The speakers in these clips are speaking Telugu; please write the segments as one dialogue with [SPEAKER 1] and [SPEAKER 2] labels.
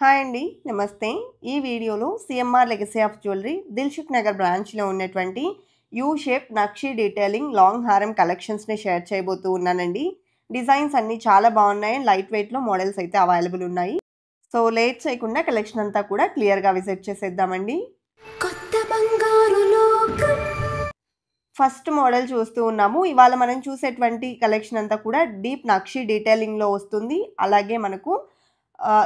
[SPEAKER 1] హాయ్ అండి. నమస్తే. ఈ వీడియోలో CMR legacy of jewellery Dilsukh Nagar బ్రాంచ్‌లో ఉన్నటువంటి యూ షేప్ నక్షి డీటెయిలింగ్ లాంగ్ హారం కలెక్షన్స్‌ని షేర్ చేయబోతూ ఉన్నానండి. డిజైన్స్ అన్నీ చాలా బాగున్నాయి. లైట్ వెయిట్‌లో మోడల్స్ అయితే అవైలబుల్ ఉన్నాయి. సో లేట్ చేయకుండా కలెక్షన్ అంతా కూడా క్లియర్‌గా విజిట్ చేసేద్దామండి.
[SPEAKER 2] కొత్త బంగారు లోకం.
[SPEAKER 1] ఫస్ట్ మోడల్ చూస్తూ ఉన్నాము. ఇవాళ మనం చూసేటువంటి కలెక్షన్ అంతా కూడా డీప్ నక్షి డీటెయిలింగ్‌లో వస్తుంది. అలాగే మనకు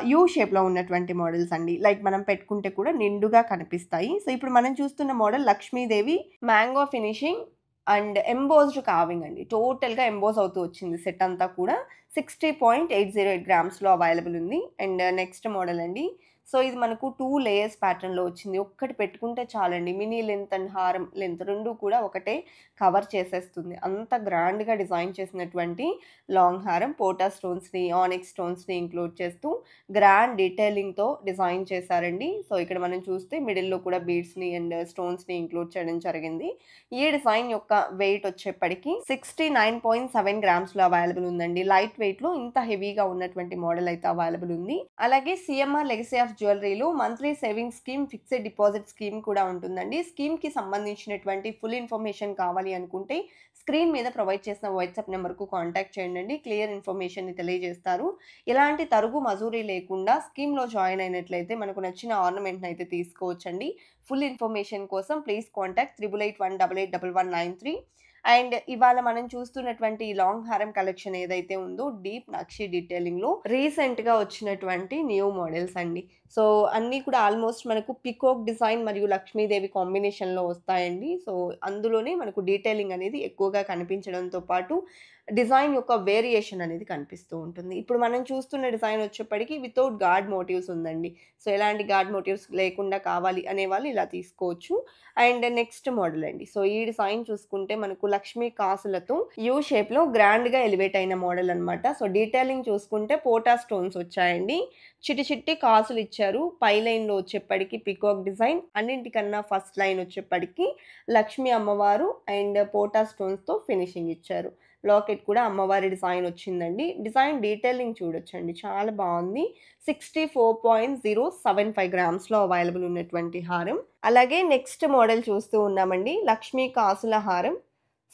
[SPEAKER 1] యూ షేప్‌లో ఉన్నటువంటి మోడల్స్ అండి. లైక్ మనం పెట్టుకుంటే కూడా నిండుగా కనిపిస్తాయి. సో, ఇప్పుడు మనం చూస్తున్న model Lakshmidevi mango finishing and embossed carving అండి. టోటల్‌గా ఎంబోస్ అవుతూ వచ్చింది సెట్ అంతా కూడా. 60.808 గ్రామ్స్‌లో అవైలబుల్ ఉంది. అండ్ నెక్స్ట్ మోడల్ అండి. సో, ఇది మనకు 2 లేయర్స్ ప్యాటర్న్‌లో వచ్చింది. ఒక్కటి పెట్టుకుంటే చాలండి. మినీ లెంత్ అండ్ హారం లెంత్ 2 కూడా ఒకటే కవర్ చేసేస్తుంది. అంత గ్రాండ్‌గా డిజైన్ చేసినటువంటి లాంగ్ హారం పోటా స్టోన్స్‌ని, ఆనిక్స్ స్టోన్స్‌ని ఇంక్లూడ్ చేస్తూ గ్రాండ్ డీటెయిలింగ్‌తో డిజైన్ చేశారండి. సో, ఇక్కడ మనం చూస్తే మిడిల్‌లో కూడా బీడ్స్‌ని అండ్ స్టోన్స్‌ని ఇంక్లూడ్ చేయడం జరిగింది. ఈ డిజైన్ యొక్క వెయిట్ వచ్చేప్పటికి 69.7 గ్రామ్స్‌లో అవైలబుల్ ఉందండి. లైట్ వెయిట్‌లో ఇంత హెవీగా ఉన్నటువంటి మోడల్ అయితే అవైలబుల్ ఉంది. అలాగే సీఎంఆర్ లెగసీ ఆఫ్ జ్యువెలరీలో monthly saving scheme, fixed deposit scheme కూడా ఉంటుందండి. స్కీమ్‌కి సంబంధించినటువంటి ఫుల్ ఇన్ఫర్మేషన్ కావాలి అనుకుంటే స్క్రీన్ మీద ప్రొవైడ్ చేసిన వాట్సాప్ నెంబర్‌కు కాంటాక్ట్ చేయండి. క్లియర్ ఇన్ఫర్మేషన్‌ని తెలియజేస్తారు. ఎలాంటి తరుగు మజూరీ లేకుండా స్కీమ్‌లో జాయిన్ అయినట్లయితే మనకు నచ్చిన ఆర్నమెంట్‌ని అయితే తీసుకోవచ్చండి. ఫుల్ ఇన్ఫర్మేషన్ కోసం ప్లీజ్ కాంటాక్ట్ 8881881193. అండ్ ఇవాళ మనం చూస్తున్నటువంటి ఈ లాంగ్ హారం కలెక్షన్ ఏదైతే ఉందో డీప్ నక్షి డీటెయిలింగ్‌లో రీసెంట్‌గా వచ్చినటువంటి న్యూ మోడల్స్ అండి. సో, అన్నీ కూడా ఆల్మోస్ట్ మనకు పికాక్ డిజైన్ మరియు లక్ష్మీదేవి కాంబినేషన్‌లో వస్తాయండి. సో, అందులోనే మనకు డీటెయిలింగ్ అనేది ఎక్కువగా కనిపించడంతో పాటు డిజైన్ యొక్క వేరియేషన్ అనేది కనిపిస్తూ ఉంటుంది. ఇప్పుడు మనం చూస్తున్న డిజైన్ వచ్చేప్పటికి వితౌట్ గార్డ్ మోటివ్స్ ఉందండి. సో, ఎలాంటి గార్డ్ మోటివ్స్ లేకుండా కావాలి అనేవాళ్ళు ఇలా తీసుకోవచ్చు. అండ్ నెక్స్ట్ మోడల్ అండి. సో, ఈ డిజైన్ చూసుకుంటే మనకు లక్ష్మీ కాసులతో యూ షేప్‌లో గ్రాండ్‌గా ఎలివేట్ అయిన మోడల్ అన్నమాట. సో, డీటెయిలింగ్ చూసుకుంటే పోటా స్టోన్స్ వచ్చాయండి. చిట్టి చిట్టి కాసులు ఇచ్చారు. పై లైన్‌లో వచ్చేప్పటికి పికాక్ డిజైన్, అన్నింటికన్నా ఫస్ట్ లైన్ వచ్చేప్పటికి లక్ష్మీ అమ్మవారు అండ్ పోటా స్టోన్స్‌తో ఫినిషింగ్ ఇచ్చారు. లాకెట్ కూడా అమ్మవారి డిజైన్ వచ్చిందండి. డిజైన్ డీటెయిలింగ్ చూడొచ్చండి. చాలా బావుంది. 64.075 గ్రామ్స్‌లో అవైలబుల్ ఉన్నటువంటి హారం. అలాగే నెక్స్ట్ మోడల్ చూస్తూ ఉన్నామండి. లక్ష్మీ కాసుల హారం.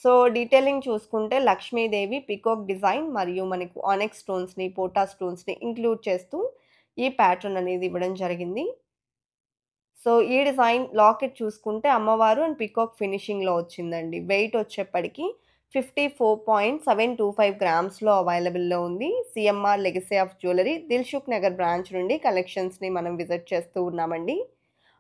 [SPEAKER 1] సో, డీటెయిలింగ్ చూసుకుంటే లక్ష్మీదేవి పికాక్ డిజైన్ మరియు మనకు ఆనిక్స్ స్టోన్స్‌ని, పోటా స్టోన్స్‌ని ఇంక్లూడ్ చేస్తూ ఈ ప్యాటర్న్ అనేది ఇవ్వడం జరిగింది. సో, ఈ డిజైన్ లాకెట్ చూసుకుంటే అమ్మవారు అండ్ పీకాక్ ఫినిషింగ్‌లో వచ్చిందండి. వెయిట్ వచ్చేప్పటికి 54.725 గ్రామ్స్‌లో అవైలబుల్‌లో ఉంది. CMR legacy of jewellery Dilsukh Nagar branch నుండి కలెక్షన్స్‌ని మనం విజిట్ చేస్తూ ఉన్నామండి.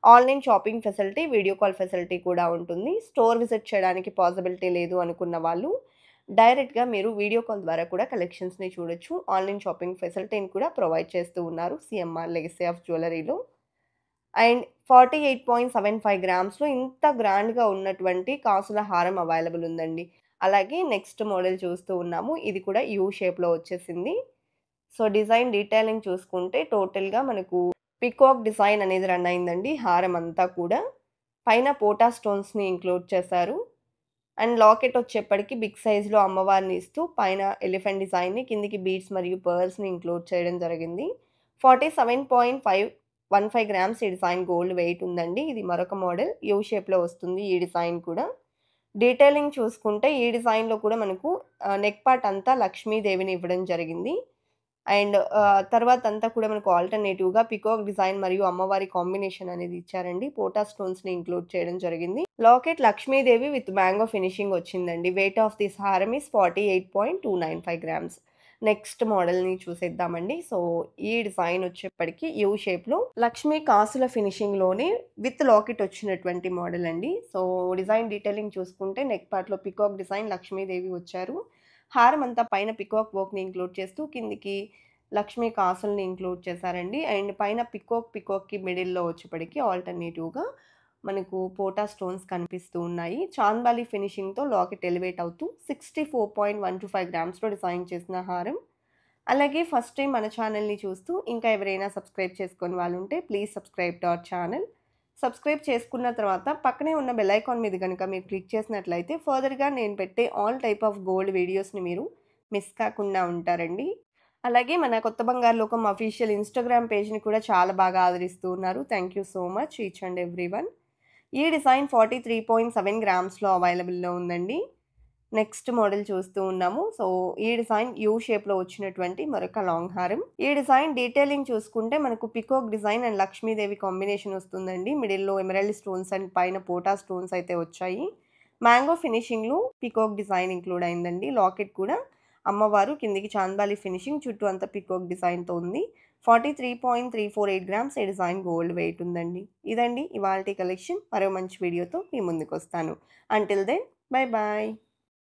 [SPEAKER 1] Online shopping facility, video call facility కూడా ఉంటుంది. స్టోర్ విజిట్ చేయడానికి పాసిబిలిటీ లేదు అనుకున్న వాళ్ళు డైరెక్ట్‌గా మీరు వీడియో కాల్ ద్వారా కూడా కలెక్షన్స్‌ని చూడొచ్చు. ఆన్‌లైన్ షాపింగ్ ఫెసిలిటీని కూడా ప్రొవైడ్ చేస్తూ ఉన్నారు సీఎంఆర్ లెగసీ ఆఫ్ జ్యువెలరీలో. అండ్ 48.75 గ్రామ్స్‌లో ఇంత గ్రాండ్‌గా ఉన్నటువంటి కాసుల హారం అవైలబుల్ ఉందండి. అలాగే నెక్స్ట్ మోడల్ చూస్తూ ఉన్నాము. ఇది కూడా యూ షేప్‌లో వచ్చేసింది. సో, డిజైన్ డీటెయిలింగ్ చూసుకుంటే టోటల్‌గా మనకు పీకాక్ డిజైన్ అనేది రన్ అయిందండి. హారం అంతా కూడా. పైన పోటా స్టోన్స్‌ని ఇంక్లూడ్ చేశారు. అండ్ లాకెట్ వచ్చేప్పటికి బిగ్ సైజ్‌లో అమ్మవారిని ఇస్తూ పైన ఎలిఫెంట్ డిజైన్‌ని, కిందికి బీడ్స్ మరియు పర్ల్స్‌ని ఇంక్లూడ్ చేయడం జరిగింది. 47.515 గ్రామ్స్ ఈ డిజైన్ గోల్డ్ వెయిట్ ఉందండి. ఇది మరొక మోడల్. యూ షేప్‌లో వస్తుంది ఈ డిజైన్ కూడా. డీటెయిలింగ్ చూసుకుంటే ఈ డిజైన్‌లో కూడా మనకు నెక్ పార్ట్ అంతా లక్ష్మీదేవిని ఇవ్వడం జరిగింది. అండ్ తర్వాతంతా కూడా మనకు ఆల్టర్‌నేటివ్‌గా పీకాక్ డిజైన్ మరియు అమ్మవారి కాంబినేషన్ అనేది ఇచ్చారండి. పోటా స్టోన్స్‌ని ఇంక్లూడ్ చేయడం జరిగింది. Locket Lakshmidevi with mango finishing వచ్చిందండి. వెయిట్ ఆఫ్ దిస్ హారం ఈస్ 48.295 గ్రామ్స్. నెక్స్ట్ మోడల్‌ని చూసేద్దామండి. సో, ఈ డిజైన్ వచ్చేప్పటికి యూ షేప్‌లో లక్ష్మీ కాసుల ఫినిషింగ్‌లోనే విత్ లాకెట్ వచ్చినటువంటి మోడల్ అండి. సో, డిజైన్ డీటెయిలింగ్ చూసుకుంటే నెక్ పార్ట్‌లో పీకాక్ డిజైన్ లక్ష్మీదేవి వచ్చారు. హారం అంతా పైన పీకాక్ వర్క్‌ని ఇంక్లూడ్ చేస్తూ కిందికి లక్ష్మీ కాసుల్ని ఇంక్లూడ్ చేశారండి. అండ్ పైన పీకాక్‌కి మిడిల్‌లో వచ్చేప్పటికి ఆల్టర్‌నేటివ్‌గా మనకు పోటా స్టోన్స్ కనిపిస్తూ ఉన్నాయి. చాంద్బాలి ఫినిషింగ్‌తో లాకెట్ ఎలివేట్ అవుతూ 64.125 గ్రామ్స్‌లో డిజైన్ చేసిన హారం. అలాగే ఫస్ట్ టైం మన ఛానల్‌ని చూస్తూ ఇంకా ఎవరైనా సబ్స్క్రైబ్ చేసుకోని వాళ్ళుంటే please subscribe to our channel. Subscribe చేసుకున్న తర్వాత పక్కనే ఉన్న బెల్ ఐకాన్ మీద గనుక మీరు క్లిక్ చేసినట్లయితే ఫర్దర్‌గా నేను పెట్టే ఆల్ టైప్ ఆఫ్ గోల్డ్ వీడియోస్‌ని మీరు మిస్ కాకుండా ఉంటారండి. అలాగే మన కొత్త బంగారు లోకం అఫీషియల్ ఇన్‌స్టాగ్రామ్ పేజ్‌ని కూడా చాలా బాగా ఆదరిస్తూ ఉన్నారు. Thank you so much each and everyone. ఈ డిజైన్ 43.7 గ్రామ్స్‌లో అవైలబుల్‌లో ఉందండి. నెక్స్ట్ మోడల్ చూస్తూ ఉన్నాము. సో, ఈ డిజైన్ యూ షేప్‌లో వచ్చినటువంటి మరొక లాంగ్ హారం. ఈ డిజైన్ డీటెయిలింగ్ చూసుకుంటే మనకు peacock design and Lakshmidevi combination వస్తుందండి. మిడిల్‌లో ఎమరాల్డ్ స్టోన్స్ అండ్ పైన పోటా స్టోన్స్ అయితే వచ్చాయి. మ్యాంగో ఫినిషింగ్‌లో పికాక్ డిజైన్ ఇంక్లూడ్ అయిందండి. లాకెట్ కూడా అమ్మవారు కిందికి చాందాలి ఫినిషింగ్ చుట్టూ అంతా పికాక్ డిజైన్‌తో ఉంది. 43.348 గ్రామ్స్ ఈ డిజైన్ గోల్డ్ వెయిట్ ఉందండి. ఇదండి ఇవాల్టి కలెక్షన్. మరో మంచి వీడియోతో మీ ముందుకొస్తాను. Until then bye bye.